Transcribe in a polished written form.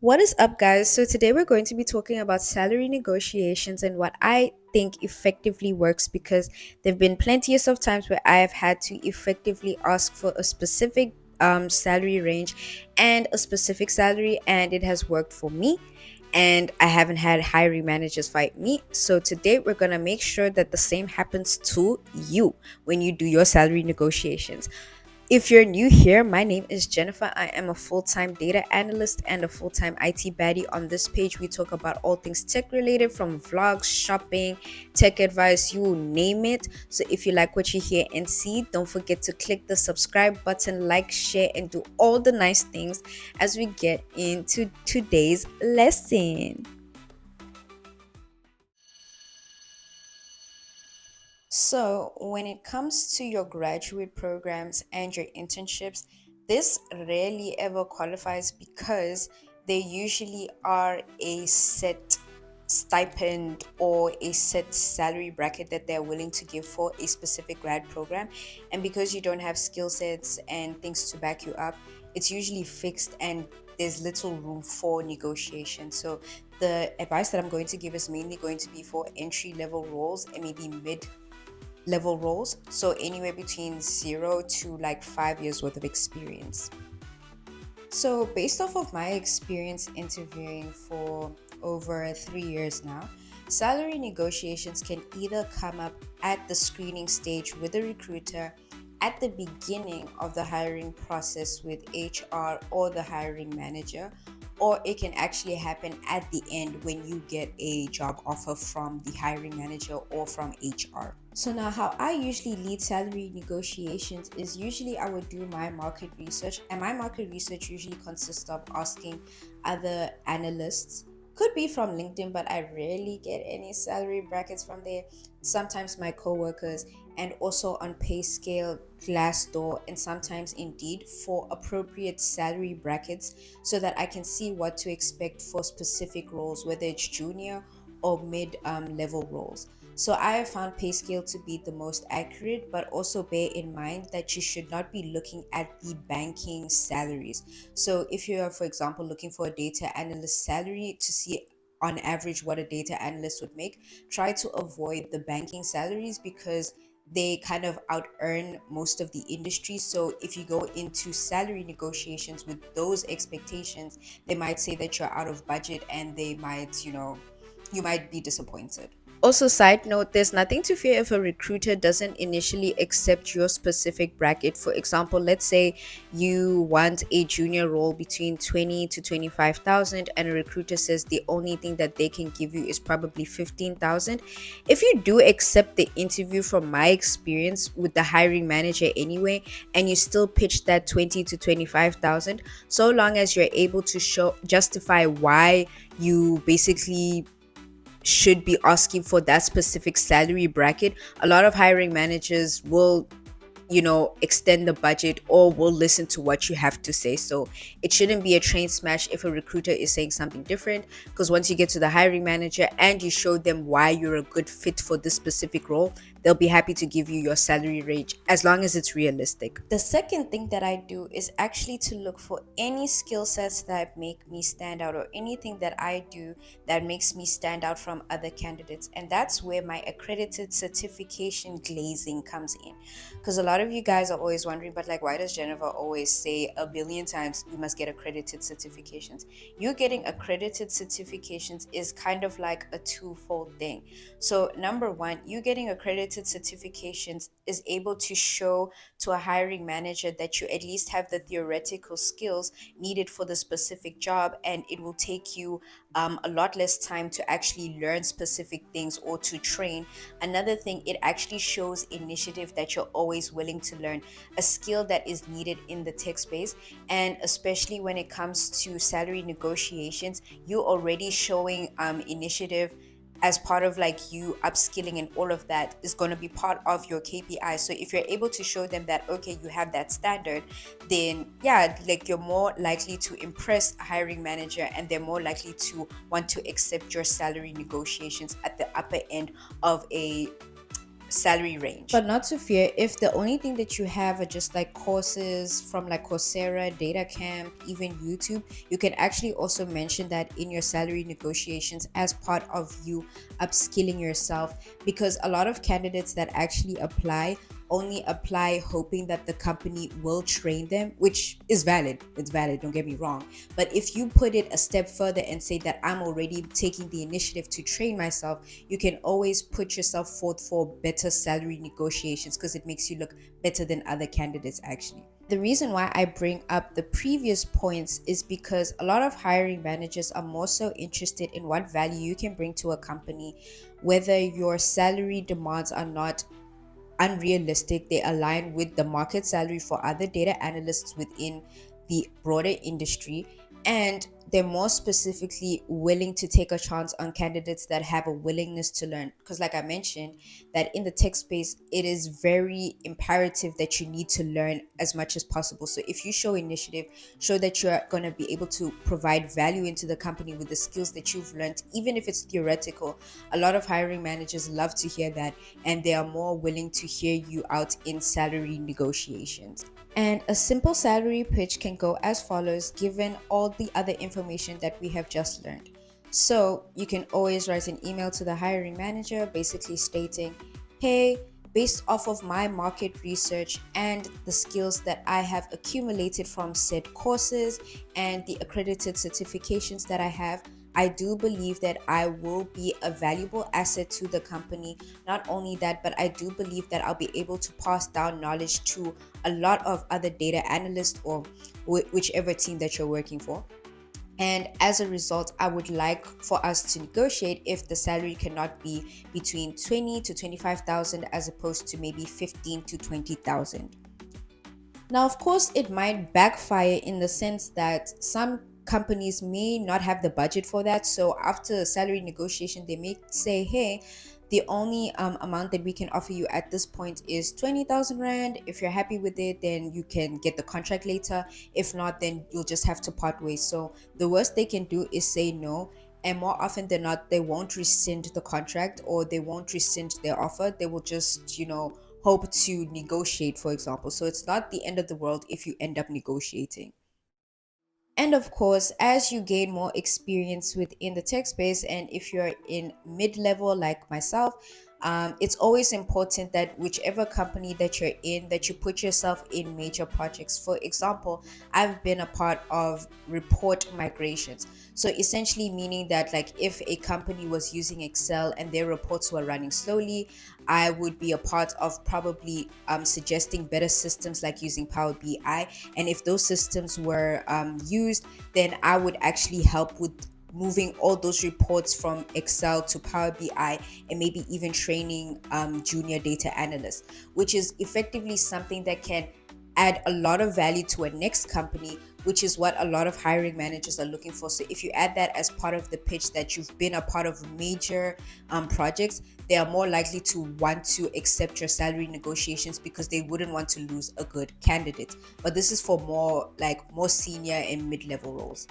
What is up, guys? So, today we're going to be talking about salary negotiations and what I think effectively works because there have been plenteous of times where I have had to effectively ask for a specific salary range and a specific salary, and it has worked for me. And I haven't had hiring managers fight me. So, today we're going to make sure that the same happens to you when you do your salary negotiations. If you're new here, my name is Jennifer. I am a full time data analyst and a full time IT baddie. On this page, we talk about all things tech related from vlogs, shopping, tech advice, you name it. So if you like what you hear and see, don't forget to click the subscribe button, like, share, and do all the nice things as we get into today's lesson. So, when it comes to your graduate programs and your internships, this rarely ever qualifies because they usually are a set stipend or a set salary bracket that they're willing to give for a specific grad program. And because you don't have skill sets and things to back you up, it's usually fixed and there's little room for negotiation. So, the advice that I'm going to give is mainly going to be for entry level roles and maybe mid level roles, so anywhere between 0 to like 5 years worth of experience. So based off of my experience interviewing for over 3 years now, salary negotiations can either come up at the screening stage with a recruiter, at the beginning of the hiring process with HR or the hiring manager, or it can actually happen at the end when you get a job offer from the hiring manager or from HR. So now how I usually lead salary negotiations is usually I would do my market research, and my market research usually consists of asking other analysts. Could be from LinkedIn, but I rarely get any salary brackets from there. Sometimes my coworkers, and also on PayScale, Glassdoor, and sometimes Indeed for appropriate salary brackets so that I can see what to expect for specific roles, whether it's junior or mid level roles. So I have found PayScale to be the most accurate, but also bear in mind that you should not be looking at the banking salaries. So if you are, for example, looking for a data analyst salary to see on average what a data analyst would make, try to avoid the banking salaries because they kind of out earn most of the industry. So if you go into salary negotiations with those expectations, they might say that you're out of budget and they might, you might be disappointed. Also, side note, there's nothing to fear if a recruiter doesn't initially accept your specific bracket. For example, let's say you want a junior role between 20 to 25,000 and a recruiter says the only thing that they can give you is probably 15,000. If you do accept the interview, from my experience with the hiring manager anyway, and you still pitch that 20 to 25,000, so long as you're able to show justify why you basically should be asking for that specific salary bracket, a lot of hiring managers will extend the budget or will listen to what you have to say. So it shouldn't be a train smash if a recruiter is saying something different, because once you get to the hiring manager and you show them why you're a good fit for this specific role, they'll be happy to give you your salary range as long as it's realistic. The second thing that I do is actually to look for any skill sets that make me stand out, or anything that I do that makes me stand out from other candidates. And that's where my accredited certification glazing comes in. Because a lot of you guys are always wondering, but like, why does Jennifer always say a billion times you must get accredited certifications? You getting accredited certifications is kind of like a twofold thing. So number one, you getting accredited certifications is able to show to a hiring manager that you at least have the theoretical skills needed for the specific job, and it will take you a lot less time to actually learn specific things or to train. Another thing, it actually shows initiative that you're always willing to learn, a skill that is needed in the tech space. And especially when it comes to salary negotiations, you already showing initiative as part of like you upskilling, and all of that is going to be part of your KPI. So if you're able to show them that, okay, you have that standard, then yeah, like you're more likely to impress a hiring manager, and they're more likely to want to accept your salary negotiations at the upper end of a salary range. But not to fear, if the only thing that you have are just like courses from like Coursera, Data Camp, even YouTube, you can actually also mention that in your salary negotiations as part of you upskilling yourself, because a lot of candidates that actually only apply hoping that the company will train them, which is valid. It's valid, don't get me wrong. But if you put it a step further and say that I'm already taking the initiative to train myself, you can always put yourself forth for better salary negotiations, because it makes you look better than other candidates actually. The reason why I bring up the previous points is because a lot of hiring managers are more so interested in what value you can bring to a company, whether your salary demands are not unrealistic, they align with the market salary for other data analysts within the broader industry, and they're more specifically willing to take a chance on candidates that have a willingness to learn. Because, like I mentioned, that in the tech space, it is very imperative that you need to learn as much as possible. So, if you show initiative, show that you're going to be able to provide value into the company with the skills that you've learned, even if it's theoretical, a lot of hiring managers love to hear that, and they are more willing to hear you out in salary negotiations. And a simple salary pitch can go as follows, given all the other information that we have just learned. So you can always write an email to the hiring manager basically stating, hey, based off of my market research and the skills that I have accumulated from said courses and the accredited certifications that I have, I do believe that I will be a valuable asset to the company. Not only that, but I do believe that I'll be able to pass down knowledge to a lot of other data analysts or whichever team that you're working for. And as a result, I would like for us to negotiate if the salary cannot be between 20 to 25,000 as opposed to maybe 15 to 20,000. Now, of course, it might backfire in the sense that some companies may not have the budget for that. So after a salary negotiation, they may say, hey, the only amount that we can offer you at this point is 20,000 Rand. If you're happy with it, then you can get the contract later. If not, then you'll just have to part ways. So the worst they can do is say no. And more often than not, they won't rescind the contract or they won't rescind their offer. They will just, hope to negotiate, for example. So it's not the end of the world if you end up negotiating. And of course, as you gain more experience within the tech space, and if you're in mid level like myself, it's always important that whichever company that you're in, that you put yourself in major projects. For example, I've been a part of report migrations. So essentially meaning that like if a company was using Excel and their reports were running slowly, I would be a part of probably suggesting better systems like using Power BI. And if those systems were used, then I would actually help with moving all those reports from Excel to Power BI, and maybe even training junior data analysts, which is effectively something that can add a lot of value to a next company, which is what a lot of hiring managers are looking for. So if you add that as part of the pitch that you've been a part of major projects, they are more likely to want to accept your salary negotiations because they wouldn't want to lose a good candidate. But this is for more senior and mid-level roles.